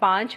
5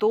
2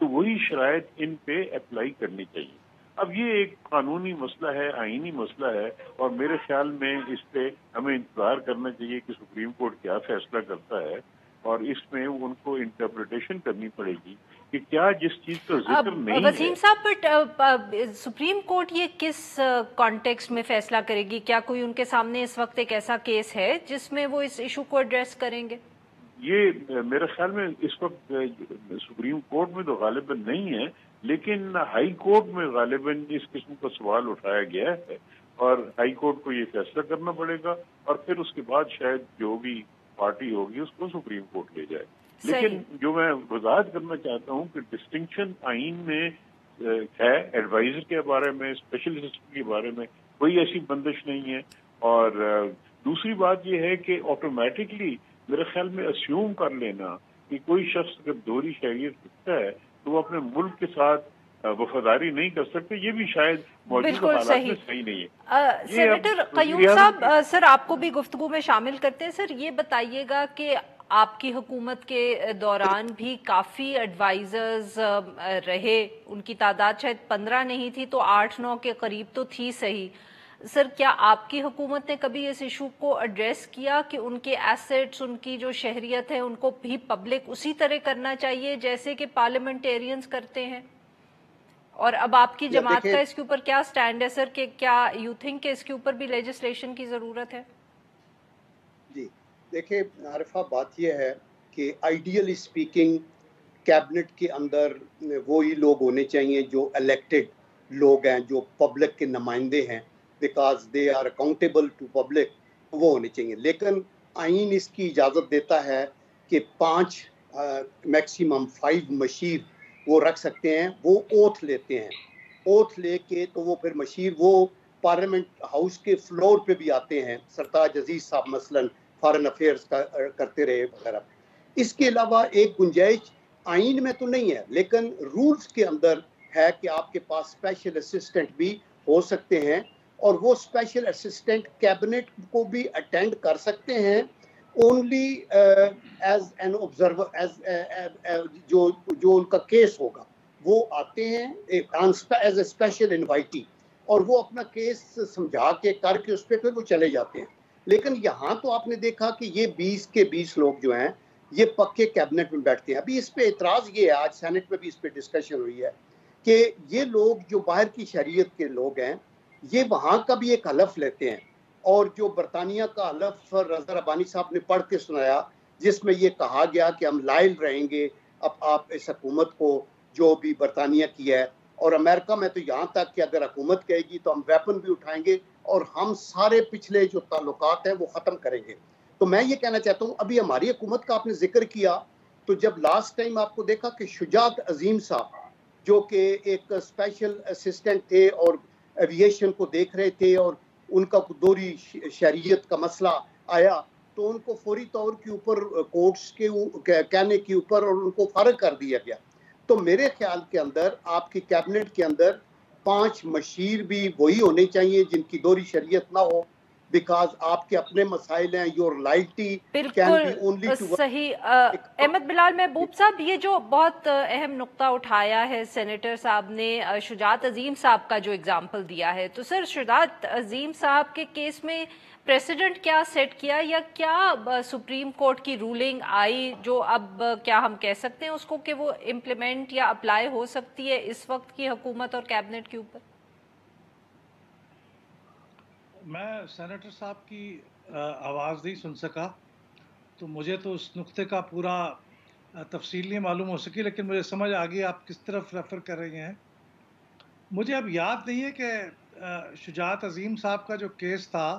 تو وہی شرائط ان پہ اپلائی کرنی چاہیے. اب یہ ایک قانونی مسئلہ ہے، آئینی مسئلہ ہے، اور میرے خیال میں اس پہ ہمیں انتظار کرنا چاہیے کہ سپریم کورٹ کیا فیصلہ کرتا ہے، اور اس میں ان کو انٹرپریٹیشن کرنی پڑے گی کہ کیا جس چیز کا ذکر نہیں ہے. وسیم صاحب، بٹ سپریم کورٹ یہ کس کانٹیکسٹ میں فیصلہ کرے گی؟ کیا کوئی ان کے سامنے اس وقت ایک ایسا کیس ہے جس میں وہ اس ایشو کو ایڈریس کریں گے؟ یہ میرے خیال میں اس وقت سپریم کورٹ میں تو غالباً نہیں ہے، لیکن ہائی کورٹ میں غالباً اس قسم کا سوال اٹھایا گیا ہے، اور ہائی کورٹ کو یہ فیصلہ کرنا پڑے گا، اور پھر اس کے بعد شاید جو بھی پارٹی ہوگی اس کو سپریم کورٹ لے جائے. لیکن جو میں وضاحت کرنا چاہتا ہوں کہ ڈسٹنکشن آئین میں ہے، ایڈوائزر کے بارے میں، اسپیشل اسسٹنٹ کے بارے میں کوئی ایسی بندش نہیں ہے. اور دوسری بات یہ ہے کہ آٹومیٹکلی میرے خیال میں اسیوم کر لینا کہ کوئی شخص اگر دوہری شہریت رکھتا ہے تو وہ اپنے ملک کے ساتھ وفاداری نہیں کر سکتے، یہ بھی شاید موجودہ حالات میں صحیح نہیں ہے. سینیٹر قیوم صاحب، سر آپ کو بھی گفتگو میں شامل کرتے ہیں. سر یہ بتائیے گا کہ آپ کی حکومت کے دوران بھی کافی ایڈوائزرز رہے، ان کی تعداد شاید 15 نہیں تھی تو 8-9 کے قریب تو تھی صحیح. سر کیا آپ کی حکومت نے کبھی اس ایشو کو ایڈریس کیا کہ ان کے ایسٹس، ان کی جو شہریت ہے، ان کو بھی پبلک اسی طرح کرنا چاہیے جیسے کہ پارلیمنٹیرینز کرتے ہیں؟ اور اب آپ کی جماعت کا اس کے اوپر کیا سٹینڈ ہے سر، کہ کیا یو تھنک کہ اس کے اوپر بھی لیجسلیشن کی ضرورت ہے؟ جی دیکھیں عارفہ، بات یہ ہے کہ آئیڈیلی اسپیکنگ کیبنٹ کے اندر وہی لوگ ہونے چاہیے جو الیکٹڈ لوگ ہیں، جو پبلک کے نمائندے ہیں، because they are accountable to public, وہ ہونے چاہیے. لیکن آئین اس کی اجازت دیتا ہے کہ 5 میکسیمم 5 مشیر وہ رکھ سکتے ہیں. وہ اوتھ لیتے ہیں، اوتھ لے کے تو وہ پھر مشیر وہ پارلیمنٹ ہاؤس کے فلور پہ بھی آتے ہیں. سرتاج عزیز صاحب مثلاً فارن افیئرز کرتے رہے وغیرہ. اس کے علاوہ ایک گنجائش آئین میں تو نہیں ہے، لیکن رولز کے اندر ہے کہ آپ کے پاس اسپیشل اسسٹنٹ بھی ہو سکتے ہیں، اور وہ اسپیشل اسسٹنٹ کیبنٹ کو بھی اٹینڈ کر سکتے ہیں اونلی ایز این آبزرور، جو ان کا کیس ہوگا وہ آتے ہیں ایز اے اسپیشل انوائٹی، اور وہ اپنا کیس سمجھا کے کر کے اس پہ پھر وہ چلے جاتے ہیں. لیکن یہاں تو آپ نے دیکھا کہ یہ 20 کے 20 لوگ جو ہیں یہ پکے کیبنٹ میں بیٹھتے ہیں. ابھی اس پہ اعتراض یہ ہے، آج سینٹ میں بھی اس پہ ڈسکشن ہوئی ہے کہ یہ لوگ جو باہر کی شہریت کے لوگ ہیں یہ وہاں کا بھی ایک حلف لیتے ہیں، اور جو برطانیہ کا حلف رضا ربانی صاحب نے پڑھ کے سنایا جس میں یہ کہا گیا کہ ہم لائل رہیں گے اب آپ اس حکومت کو جو بھی برطانیہ کی ہے، اور امریکہ میں تو یہاں تک کہ اگر حکومت کہے گی تو ہم ویپن بھی اٹھائیں گے اور ہم سارے پچھلے جو تعلقات ہیں وہ ختم کریں گے. تو میں یہ کہنا چاہتا ہوں، ابھی ہماری حکومت کا آپ نے ذکر کیا تو جب لاسٹ ٹائم آپ کو دیکھا کہ شجاعت عظیم صاحب جو کہ ایک اسپیشل اسسٹنٹ تھے اور ایویشن کو دیکھ رہے تھے، اور ان کا دوہری شہریت کا مسئلہ آیا تو ان کو فوری طور کے اوپر کورٹس کے کہنے کے اوپر اور ان کو فارغ کر دیا گیا. تو میرے خیال کے اندر آپ کی کیبنٹ کے اندر 5 مشیر بھی وہی ہونے چاہیے جن کی دوہری شہریت نہ ہو، بیکاز آپ کے اپنے مسائل ہیں. Your loyalty can be only to صحیح. احمد بلال محبوب صاحب، یہ جو بہت اہم نقطہ اٹھایا ہے سینیٹر صاحب نے، شجاعت عظیم صاحب کا جو اگزامپل دیا ہے، تو سر شجاعت عظیم صاحب کے کیس میں پریسیڈنٹ کیا سیٹ کیا، یا کیا سپریم کورٹ کی رولنگ آئی جو اب کیا ہم کہہ سکتے ہیں اس کو کہ وہ امپلیمنٹ یا اپلائی ہو سکتی ہے اس وقت کی حکومت اور کیبنٹ کے اوپر؟ میں سینیٹر صاحب کی آواز نہیں سن سکا تو مجھے تو اس نقطے کا پورا تفصیل نہیں معلوم ہو سکی، لیکن مجھے سمجھ آ گئی آپ کس طرف ریفر کر رہے ہیں. مجھے اب یاد نہیں ہے کہ شجاعت عظیم صاحب کا جو کیس تھا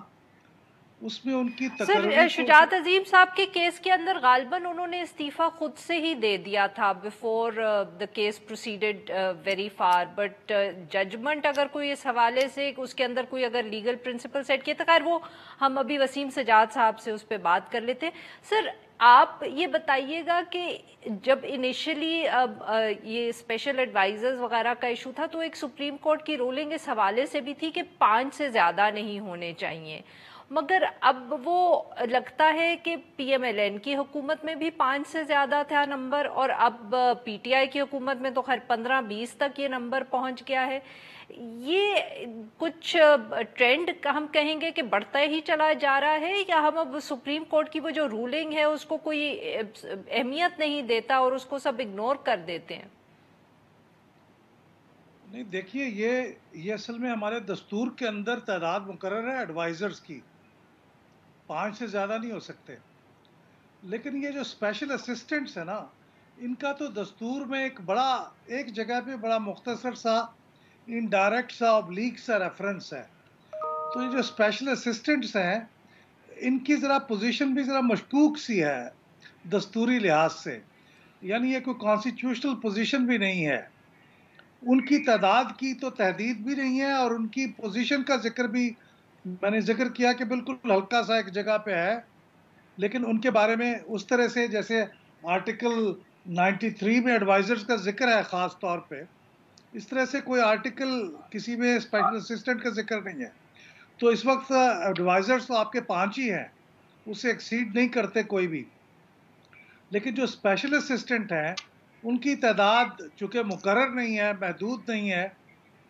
اس میں ان کی تقرری. سر شجاعت عظیم صاحب کے کیس کے اندر غالباً انہوں نے استعفیٰ خود سے ہی دے دیا تھا before the case proceeded very far, but judgment اگر کوئی اس حوالے سے اس کے اندر کوئی اگر لیگل پرنسپل سیٹ کیا تو خیر وہ ہم ابھی وسیم سجاد صاحب سے اس پہ بات کر لیتے. سر آپ یہ بتائیے گا کہ جب انیشلی یہ اسپیشل ایڈوائزرز وغیرہ کا ایشو تھا تو ایک سپریم کورٹ کی رولنگ اس حوالے سے بھی تھی کہ 5 سے زیادہ نہیں ہونے چاہیے. مگر اب وہ لگتا ہے کہ پی ایم ایل این کی حکومت میں بھی 5 سے زیادہ تھا نمبر، اور اب پی ٹی آئی کی حکومت میں تو خیر 15-20 تک یہ نمبر پہنچ گیا ہے. یہ کچھ ٹرینڈ ہم کہیں گے کہ بڑھتا ہی چلا جا رہا ہے، یا ہم اب سپریم کورٹ کی وہ جو رولنگ ہے اس کو کوئی اہمیت نہیں دیتا اور اس کو سب اگنور کر دیتے ہیں؟ نہیں دیکھیے، یہ اصل میں ہمارے دستور کے اندر تعداد مقرر ہے ایڈوائزرز کی، 5 سے زیادہ نہیں ہو سکتے. لیکن یہ جو اسپیشل اسسٹنٹس ہیں نا، ان کا تو دستور میں ایک جگہ پہ بڑا مختصر سا انڈائریکٹ سا اوبلیک سا ریفرنس ہے. تو یہ جو اسپیشل اسسٹنٹس ہیں، ان کی ذرا پوزیشن بھی ذرا مشکوک سی ہے دستوری لحاظ سے، یعنی یہ کوئی کانسٹیٹیوشنل پوزیشن بھی نہیں ہے. ان کی تعداد کی تو تحدید بھی نہیں ہے، اور ان کی پوزیشن کا ذکر بھی میں نے ذکر کیا کہ بالکل ہلکا سا ایک جگہ پہ ہے. لیکن ان کے بارے میں اس طرح سے جیسے آرٹیکل 93 میں ایڈوائزرز کا ذکر ہے خاص طور پہ، اس طرح سے کوئی آرٹیکل کسی میں اسپیشل اسسٹنٹ کا ذکر نہیں ہے. تو اس وقت ایڈوائزرز تو آپ کے 5 ہی ہیں، اسے ایکسیڈ نہیں کرتے کوئی بھی. لیکن جو اسپیشل اسسٹنٹ ہیں، ان کی تعداد چونکہ مقرر نہیں ہے، محدود نہیں ہے،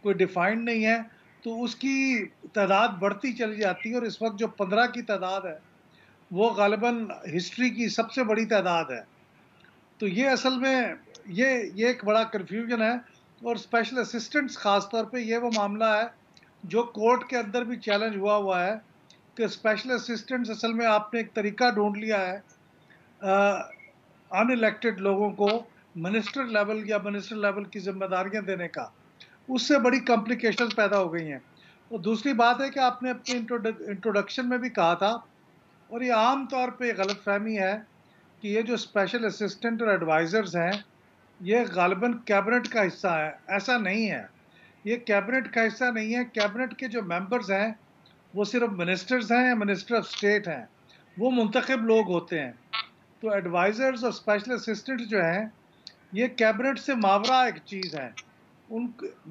کوئی ڈیفائنڈ نہیں ہے، تو اس کی تعداد بڑھتی چلی جاتی ہے. اور اس وقت جو 15 کی تعداد ہے وہ غالباً ہسٹری کی سب سے بڑی تعداد ہے. تو یہ اصل میں یہ ایک بڑا کنفیوژن ہے. اور اسپیشل اسسٹنٹس خاص طور پہ یہ وہ معاملہ ہے جو کورٹ کے اندر بھی چیلنج ہوا ہے کہ اسپیشل اسسٹنٹس اصل میں آپ نے ایک طریقہ ڈھونڈ لیا ہے ان الیکٹڈ لوگوں کو منسٹر لیول کی ذمہ داریاں دینے کا. اس سے بڑی کمپلیکیشن پیدا ہو گئی ہیں. اور دوسری بات ہے کہ آپ نے اپنے انٹروڈکشن میں بھی کہا تھا، اور یہ عام طور پہ غلط فہمی ہے کہ یہ جو اسپیشل اسسٹنٹ اور ایڈوائزرز ہیں یہ غالباً کیبنٹ کا حصہ ہے. ایسا نہیں ہے، یہ کیبنٹ کا حصہ نہیں ہے. کیبنٹ کے جو ممبرز ہیں وہ صرف منسٹرز ہیں یا منسٹر آف اسٹیٹ ہیں، وہ منتخب لوگ ہوتے ہیں. تو ایڈوائزرز اور اسپیشل اسسٹنٹ جو ہیں یہ کیبنٹ سے ماورا ایک چیز ہے. ان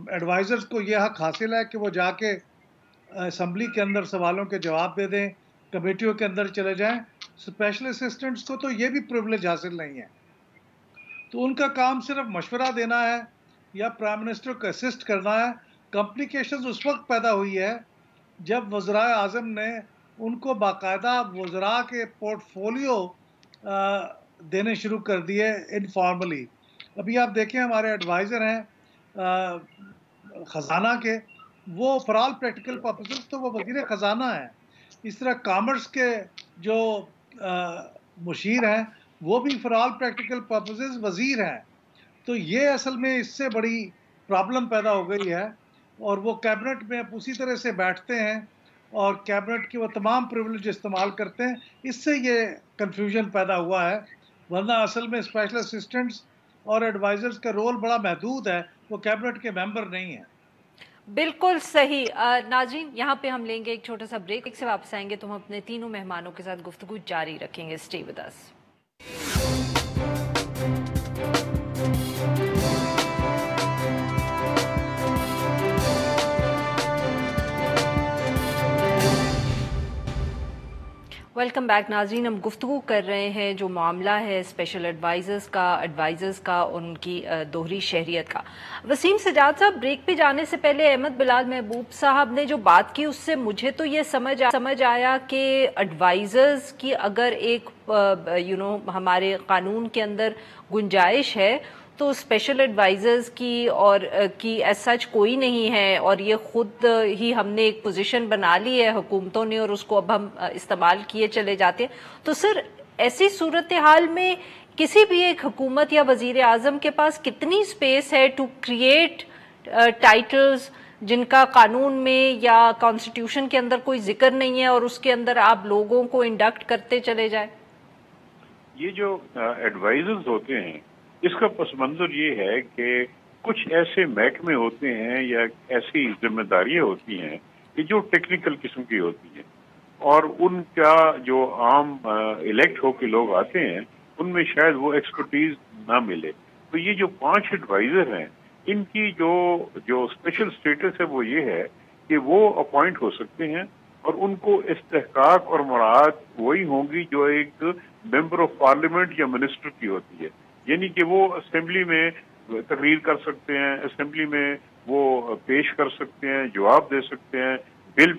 ایڈوائزرز کو یہ حق حاصل ہے کہ وہ جا کے اسمبلی کے اندر سوالوں کے جواب دے دیں، کمیٹیوں کے اندر چلے جائیں. اسپیشل اسسٹنٹس کو تو یہ بھی پریولیج حاصل نہیں ہے. تو ان کا کام صرف مشورہ دینا ہے یا پرائم منسٹر کو اسسٹ کرنا ہے. کمپلیکیشنز اس وقت پیدا ہوئی ہے جب وزرائے اعظم نے ان کو باقاعدہ وزراء کے پورٹ فولیو دینے شروع کر دیے انفارملی. ابھی آپ دیکھیں ہمارے ایڈوائزر ہیں خزانہ کے، وہ فار آل پریکٹیکل پرپسز تو وہ وزیر خزانہ ہیں. اس طرح کامرس کے جو مشیر ہیں وہ بھی فار آل پریکٹیکل پرپسز وزیر ہیں. تو یہ اصل میں اس سے بڑی پرابلم پیدا ہو گئی ہے، اور وہ کیبنٹ میں اسی طرح سے بیٹھتے ہیں اور کیبنٹ کی وہ تمام پریولیج استعمال کرتے ہیں. اس سے یہ کنفیوژن پیدا ہوا ہے، ورنہ اصل میں اسپیشل اسسٹنٹس اور ایڈوائزرز کا رول بڑا محدود ہے، وہ کیبنٹ کے ممبر نہیں ہیں. بالکل صحیح. ناظرین یہاں پہ ہم لیں گے ایک چھوٹا سا بریک، ایک سے واپس آئیں گے تو ہم اپنے تینوں مہمانوں کے ساتھ گفتگو جاری رکھیں گے. Stay with us. Welcome back ناظرین. ہم گفتگو کر رہے ہیں جو معاملہ ہے اسپیشل ایڈوائزرز کا ان کی دوہری شہریت کا. وسیم سجاد صاحب، بریک پہ جانے سے پہلے احمد بلال محبوب صاحب نے جو بات کی اس سے مجھے تو یہ سمجھ آیا کہ ایڈوائزرز کی اگر ایک ہمارے قانون کے اندر گنجائش ہے تو اسپیشل ایڈوائزرز کی اور کی ایز سچ کوئی نہیں ہے، اور یہ خود ہی ہم نے ایک پوزیشن بنا لی ہے حکومتوں نے، اور اس کو اب ہم استعمال کیے چلے جاتے ہیں. تو سر ایسی صورتحال میں کسی بھی ایک حکومت یا وزیر اعظم کے پاس کتنی اسپیس ہے ٹو کریٹ ٹائٹلز جن کا قانون میں یا کانسٹیٹیوشن کے اندر کوئی ذکر نہیں ہے اور اس کے اندر آپ لوگوں کو انڈکٹ کرتے چلے جائیں؟ یہ جو ایڈوائزرز ہوتے ہیں اس کا پس منظر یہ ہے کہ کچھ ایسے محکمے ہوتے ہیں یا ایسی ذمہ داریاں ہوتی ہیں کہ جو ٹیکنیکل قسم کی ہوتی ہیں، اور ان کا جو عام الیکٹ ہو کے لوگ آتے ہیں ان میں شاید وہ ایکسپرٹیز نہ ملے. تو یہ جو 5 ایڈوائزر ہیں ان کی جو اسپیشل سٹیٹس ہے وہ یہ ہے کہ وہ اپوائنٹ ہو سکتے ہیں اور ان کو استحقاق اور مراعات وہی ہوں گی جو ایک ممبر آف پارلیمنٹ یا منسٹر کی ہوتی ہے. یعنی کہ وہ اسمبلی میں تقریر کر سکتے ہیں، اسمبلی میں وہ پیش کر سکتے ہیں، جواب دے سکتے ہیں، بل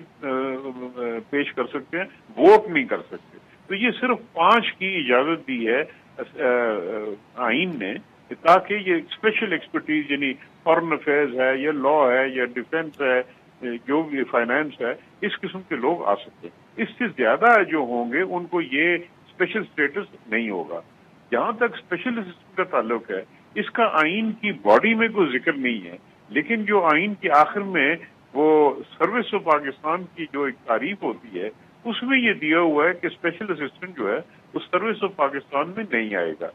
پیش کر سکتے ہیں، ووٹ نہیں کر سکتے. تو یہ صرف 5 کی اجازت دی ہے آئین نے، تاکہ یہ اسپیشل ایکسپرٹیز یعنی فارن افیئرز ہے یا لا ہے یا ڈیفینس ہے، جو بھی فائنانس ہے، اس قسم کے لوگ آ سکتے ہیں. اس سے زیادہ جو ہوں گے ان کو یہ اسپیشل اسٹیٹس نہیں ہوگا. جہاں تک اسپیشل اسسٹنٹ کا تعلق ہے، اس کا آئین کی باڈی میں کوئی ذکر نہیں ہے، لیکن جو آئین کے آخر میں وہ سروس آف پاکستان کی جو ایک تعریف ہوتی ہے، اس میں یہ دیا ہوا ہے کہ اسپیشل اسسٹنٹ جو ہے وہ سروس آف پاکستان میں نہیں آئے گا.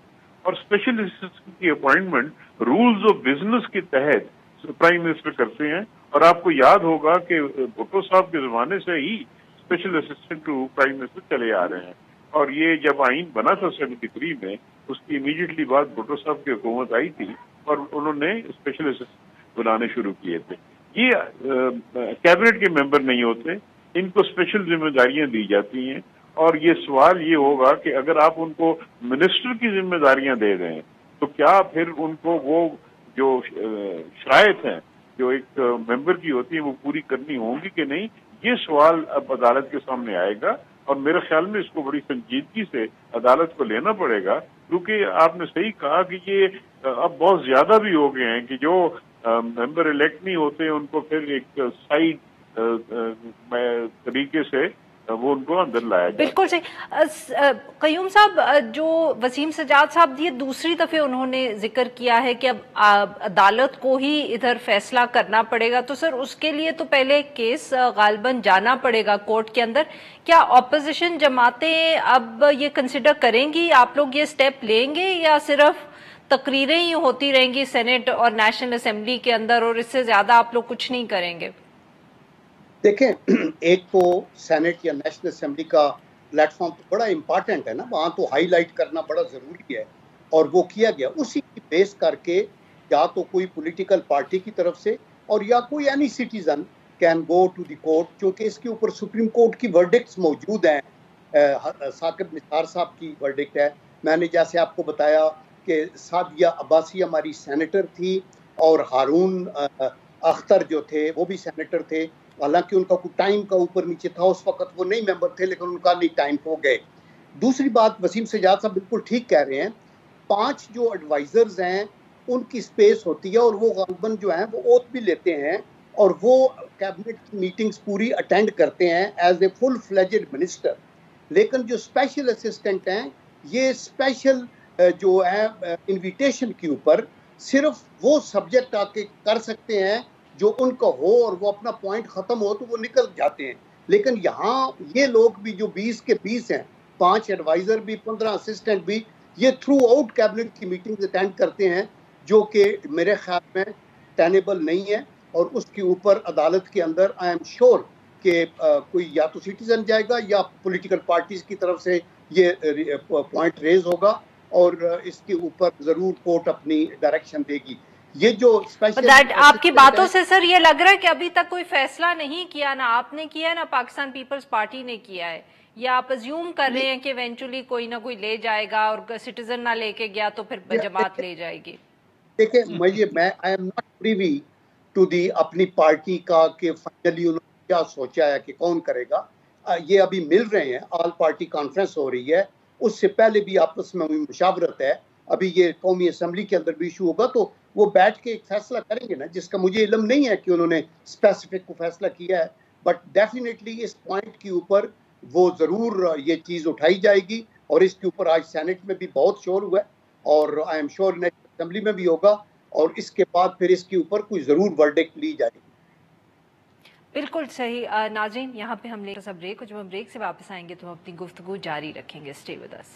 اور اسپیشل اسسٹنٹ کی اپوائنٹمنٹ رولز آف بزنس کے تحت پرائم منسٹر کرتے ہیں. اور آپ کو یاد ہوگا کہ بھٹو صاحب کے زمانے سے ہی special assistant to prime minister چلے آ رہے ہیں. اور یہ جب آئین بنا تھا 73 میں، اس کی امیڈیٹلی بعد بھٹو صاحب کی حکومت آئی تھی اور انہوں نے اسپیشل اسسٹنٹ بنانے شروع کیے تھے. یہ کیبنٹ کے ممبر نہیں ہوتے، ان کو اسپیشل ذمہ داریاں دی جاتی ہیں. اور یہ سوال یہ ہوگا کہ اگر آپ ان کو منسٹر کی ذمہ داریاں دے دیں تو کیا پھر ان کو وہ جو شرائط ہیں جو ایک ممبر کی ہوتی ہیں وہ پوری کرنی ہوں گی کہ نہیں؟ یہ سوال اب عدالت کے سامنے آئے گا، اور میرے خیال میں اس کو بڑی سنجیدگی سے عدالت کو لینا پڑے گا، کیونکہ آپ نے صحیح کہا کہ یہ اب بہت زیادہ بھی ہو گئے ہیں کہ جو ممبر الیکٹ نہیں ہوتے ان کو پھر ایک سائڈ طریقے سے وہ ان کو اندر لایا جائے. بالکل صحیح. قیوم صاحب، جو وسیم سجاد صاحب یہ دوسری دفعہ انہوں نے ذکر کیا ہے کہ اب عدالت کو ہی ادھر فیصلہ کرنا پڑے گا، تو سر اس کے لیے تو پہلے کیس غالباً جانا پڑے گا کورٹ کے اندر. کیا اپوزیشن جماعتیں اب یہ کنسیڈر کریں گی، آپ لوگ یہ سٹیپ لیں گے، یا صرف تقریریں ہی ہوتی رہیں گی سینٹ اور نیشنل اسمبلی کے اندر اور اس سے زیادہ آپ لوگ کچھ نہیں کریں گے؟ دیکھیں، ایک تو سینٹ یا نیشنل اسمبلی کا پلیٹ فارم تو بڑا امپارٹنٹ ہے نا، وہاں تو ہائی لائٹ کرنا بڑا ضروری ہے، اور وہ کیا گیا. اسی کی بیس کر کے یا تو کوئی پولیٹیکل پارٹی کی طرف سے اور یا کوئی any citizen can go to the court, کیونکہ اس کے اوپر سپریم کورٹ کی ورڈکٹس موجود ہیں. ثاقب نثار صاحب کی ورڈکٹ ہے. میں نے جیسے آپ کو بتایا کہ سعدیہ عباسی ہماری سینیٹر تھی، اور ہارون اختر جو تھے وہ بھی سینیٹر تھے. حالانکہ ان کا کوئی ٹائم کا اوپر نیچے تھا، اس وقت وہ نہیں ممبر تھے، لیکن ان کا نہیں ٹائم ہو گئے. دوسری بات، وسیم سجاد صاحب بالکل ٹھیک کہہ رہے ہیں، 5 جو ایڈوائزرز ہیں ان کی سپیس ہوتی ہے، اور وہ غالباً جو ہیں وہ اوتھ بھی لیتے ہیں، اور وہ کیبنٹ کی میٹنگز پوری اٹینڈ کرتے ہیں as a full fledged minister. لیکن جو اسپیشل اسسٹنٹ ہیں، یہ اسپیشل جو ہے انویٹیشن کے اوپر صرف وہ سبجیکٹ آ کے کر سکتے ہیں جو ان کا ہو، اور وہ اپنا پوائنٹ ختم ہو تو وہ نکل جاتے ہیں. لیکن یہاں یہ لوگ بھی جو 20 کے 20 ہیں، 5 ایڈوائزر بھی 15 اسسٹنٹ بھی، یہ تھرو آؤٹ کیبنٹ کی میٹنگ اٹینڈ کرتے ہیں، جو کہ میرے خیال میں ٹینیبل نہیں ہے. اور اس کے اوپر عدالت کے اندر آئی ایم شیور کہ کوئی یا تو سٹیزن جائے گا یا پولیٹیکل پارٹیز کی طرف سے یہ پوائنٹ ریز ہوگا، اور اس کے اوپر ضرور کورٹ اپنی ڈائریکشن دے گی. یہ جو آپ کی باتوں سے سر یہ لگ رہا ہے کہ ابھی تک کوئی فیصلہ نہیں کیا، نہ آپ نے کیا ہے نہ پاکستان پیپلز پارٹی نے کیا ہے، یا آپ ازیوم کر رہے ہیں کہ ایونچولی کوئی نہ کوئی لے جائے گا، اور سٹیزن نہ لے کے گیا تو پھر جماعت لے جائے گی؟ دیکھیں، میں I am not privy to the اپنی پارٹی کا کہ فائنلی انہوں نے کیا سوچا ہے کہ کون کرے گا. یہ ابھی مل رہے ہیں، آل پارٹی کانفرنس ہو رہی ہے، اس سے پہلے بھی آپس میں مشاورت ہے. ابھی یہ قومی اسمبلی کے اندر بھی ایشو ہوگا تو وہ بیٹھ کے ایک فیصلہ کریں گے نا، جس کا مجھے علم نہیں ہے کہ انہوں نے اسپیسیفک کو فیصلہ کیا ہے. بٹ ڈیفینیٹلی اس پوائنٹ کے اوپر وہ ضرور یہ چیز اٹھائی جائے گی، اور اس کے اوپر آج سینٹ میں بھی بہت شور ہوا ہے، اور I am sure national assembly میں بھی ہوگا، اور اس کے بعد پھر اس کے اوپر کوئی ضرور ورڈکٹ لی جائے گی. بالکل صحیح. ناظرین، یہاں پہ ہم لے کر بریک، اور جب ہم بریک سے واپس آئیں گے تو ہم اپنی گفتگو جاری رکھیں گے. اسٹے ود اس.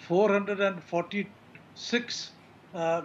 446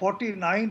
49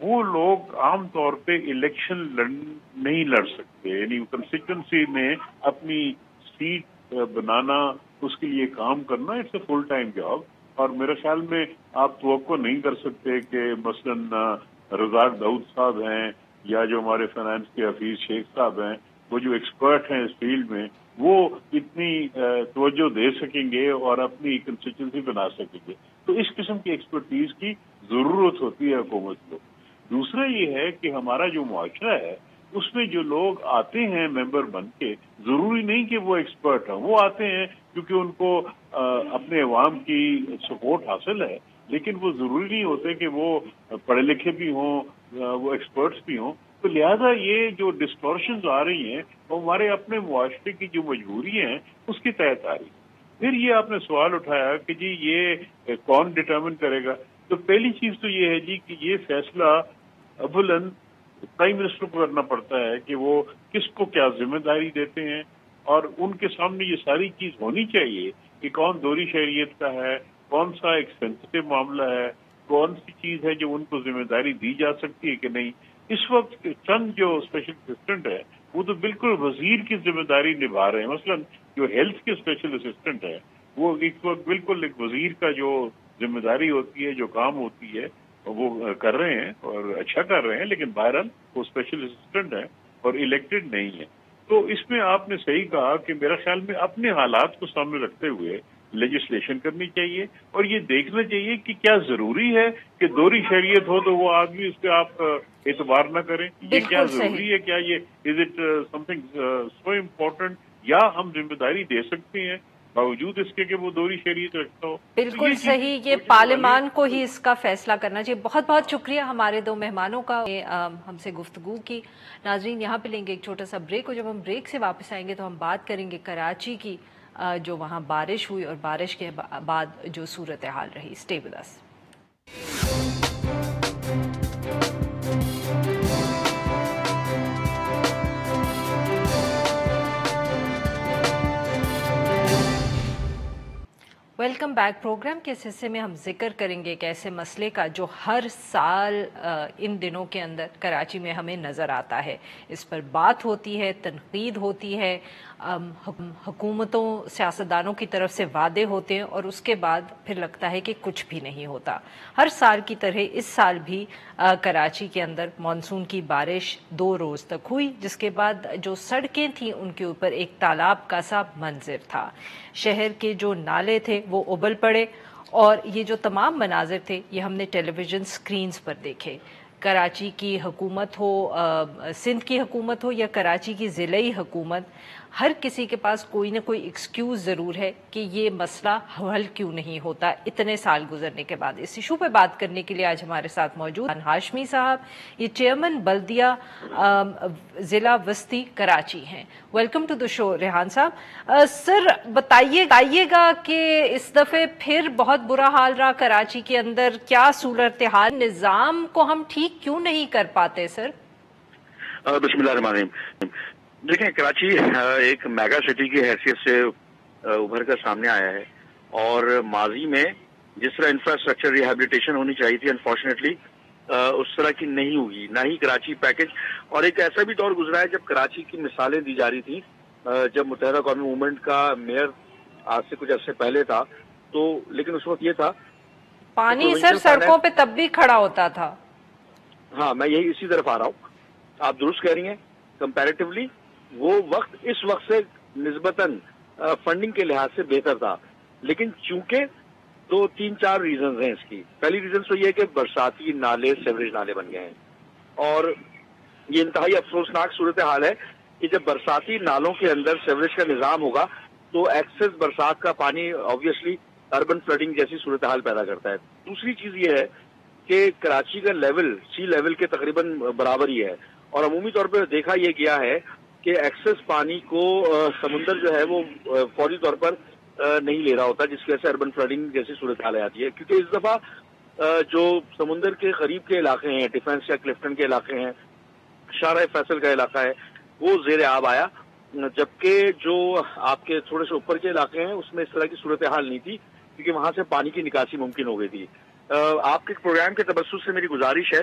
وہ لوگ عام طور پہ الیکشن نہیں لڑ سکتے، یعنی کنسٹیچوئنسی میں اپنی سیٹ بنانا، اس کے لیے کام کرنا، it's a full time job. اور میرے خیال میں آپ توقع نہیں کر سکتے کہ مثلاً رزاق داؤد صاحب ہیں یا جو ہمارے فائنانس کے حفیظ شیخ صاحب ہیں، وہ جو ایکسپرٹ ہیں اس فیلڈ میں، وہ اتنی توجہ دے سکیں گے اور اپنی کنسٹیچوئنسی بنا سکیں گے. تو اس قسم کی ایکسپرٹیز کی ضرورت ہوتی ہے حکومت کو. دوسرا یہ ہے کہ ہمارا جو معاشرہ ہے اس میں جو لوگ آتے ہیں ممبر بن کے، ضروری نہیں کہ وہ ایکسپرٹ ہیں، وہ آتے ہیں کیونکہ ان کو اپنے عوام کی سپورٹ حاصل ہے، لیکن وہ ضروری نہیں ہوتے کہ وہ پڑھے لکھے بھی ہوں، وہ ایکسپرٹس بھی ہوں. تو لہذا یہ جو ڈسٹورشنز آ رہی ہیں وہ ہمارے اپنے معاشرے کی جو مجبوری ہیں اس کے تحت آ رہی ہے. پھر یہ آپ نے سوال اٹھایا کہ جی یہ کون ڈٹرمن کرے گا. تو پہلی چیز تو یہ ہے جی کہ یہ فیصلہ اولاً پرائم منسٹر کو کرنا پڑتا ہے کہ وہ کس کو کیا ذمہ داری دیتے ہیں، اور ان کے سامنے یہ ساری چیز ہونی چاہیے کہ کون دوہری شہریت کا ہے، کون سا ایک سینسٹیو معاملہ ہے، کون سی چیز ہے جو ان کو ذمہ داری دی جا سکتی ہے کہ نہیں. اس وقت چند جو اسپیشل اسسٹنٹ ہے وہ تو بالکل وزیر کی ذمہ داری نبھا رہے ہیں. مثلا جو ہیلتھ کے اسپیشل اسسٹنٹ ہے وہ اس وقت بالکل ایک وزیر کا جو ذمہ داری ہوتی ہے، جو کام ہوتی ہے، وہ کر رہے ہیں اور اچھا کر رہے ہیں، لیکن بہرحال وہ اسپیشل اسسٹنٹ ہے اور الیکٹڈ نہیں ہے. تو اس میں آپ نے صحیح کہا کہ میرا خیال میں اپنے حالات کو سامنے رکھتے ہوئے لیجسلیشن کرنی چاہیے اور یہ دیکھنا چاہیے کہ کیا ضروری ہے کہ دوہری شہریت ہو تو وہ آدمی اس پہ آپ اعتبار نہ کریں. یہ کیا ضروری ہے؟ کیا یہ is it some thing so important, یا ہم ذمہ داری دے سکتے ہیں باوجود اس کے کہ وہ دوہری شہریت رکھتا ہو؟ بالکل صحیح، یہ پارلیمان کو ہی اس کا فیصلہ کرنا چاہیے. بہت بہت شکریہ ہمارے دو مہمانوں کا ہم سے گفتگو کی. ناظرین یہاں پہ لیں گے ایک چھوٹا سا بریک، اور جب ہم بریک سے واپس آئیں گے تو ہم بات کریں گے کراچی کی جو وہاں بارش ہوئی اور بارش کے بعد جو صورتحال رہی. Stay with us. Welcome back. Programme کے اس حصے میں ہم ذکر کریں گے ایک ایسے مسئلے کا جو ہر سال ان دنوں کے اندر کراچی میں ہمیں نظر آتا ہے. اس پر بات ہوتی ہے، تنقید ہوتی ہے، حکومتوں سیاستدانوں کی طرف سے وعدے ہوتے ہیں اور اس کے بعد پھر لگتا ہے کہ کچھ بھی نہیں ہوتا. ہر سال کی طرح اس سال بھی کراچی کے اندر مانسون کی بارش 2 روز تک ہوئی، جس کے بعد جو سڑکیں تھیں ان کے اوپر ایک تالاب کا سا منظر تھا. شہر کے جو نالے تھے وہ ابل پڑے اور یہ جو تمام مناظر تھے یہ ہم نے ٹیلی ویژن سکرینز پر دیکھے. کراچی کی حکومت ہو، سندھ کی حکومت ہو یا کراچی کی ضلعی حکومت، ہر کسی کے پاس کوئی نہ کوئی ایکسکیوز ضرور ہے کہ یہ مسئلہ حل کیوں نہیں ہوتا اتنے سال گزرنے کے بعد. اس ایشو پہ بات کرنے کے لیے آج ہمارے ساتھ موجود ریحان ہاشمی صاحب، یہ چیئرمین بلدیہ ضلع وسطی کراچی ہیں. ویلکم ٹو دا شو ریحان صاحب. سر بتائیے گا کہ اس دفعے پھر بہت برا حال رہا کراچی کے اندر، کیا صورتحال، نظام کو ہم ٹھیک کیوں نہیں کر پاتے سر؟ بسم اللہ الرحمن الرحیم. دیکھیں، کراچی ایک میگا سٹی کی حیثیت سے ابھر کر سامنے آیا ہے اور ماضی میں جس طرح انفراسٹرکچر ریہیبلیٹیشن ہونی چاہیے تھی انفارچونیٹلی اس طرح کی نہیں ہوئی، نہ ہی کراچی پیکج. اور ایک ایسا بھی دور گزرا ہے جب کراچی کی مثالیں دی جا رہی تھیں، جب متحدہ قومی موومنٹ کا میئر آج سے کچھ عرصے پہلے تھا، تو لیکن اس وقت یہ تھا پانی سر سڑکوں پہ تب بھی کھڑا ہوتا تھا. ہاں، میں یہی اسی طرف آ رہا ہوں. آپ درست کہہ رہی ہیں، کمپیریٹیولی وہ وقت اس وقت سے نسبتاً فنڈنگ کے لحاظ سے بہتر تھا. لیکن چونکہ 2-3-4 ریزنز ہیں اس کی. پہلی ریزن تو یہ ہے کہ برساتی نالے سیوریج نالے بن گئے ہیں اور یہ انتہائی افسوسناک صورتحال ہے کہ جب برساتی نالوں کے اندر سیوریج کا نظام ہوگا تو ایکسس برسات کا پانی آبویسلی اربن فلڈنگ جیسی صورتحال پیدا کرتا ہے. دوسری چیز یہ ہے کہ کراچی کا لیول سی لیول کے تقریباً برابر ہی ہے اور عمومی طور پر دیکھا یہ گیا ہے کہ ایکسس پانی کو سمندر جو ہے وہ فوری طور پر نہیں لے رہا ہوتا، جس کی وجہ سے اربن فلڈنگ جیسی صورتحال آتی ہے. کیونکہ اس دفعہ جو سمندر کے قریب کے علاقے ہیں، ڈیفنس یا کلفٹن کے علاقے ہیں، شارع فیصل کا علاقہ ہے، وہ زیر آب آیا، جبکہ جو آپ کے تھوڑے سے اوپر کے علاقے ہیں اس میں اس طرح کی صورتحال نہیں تھی کیونکہ وہاں سے پانی کی نکاسی ممکن ہو گئی تھی. آپ کے پروگرام کے تبسط سے میری گزارش ہے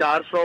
400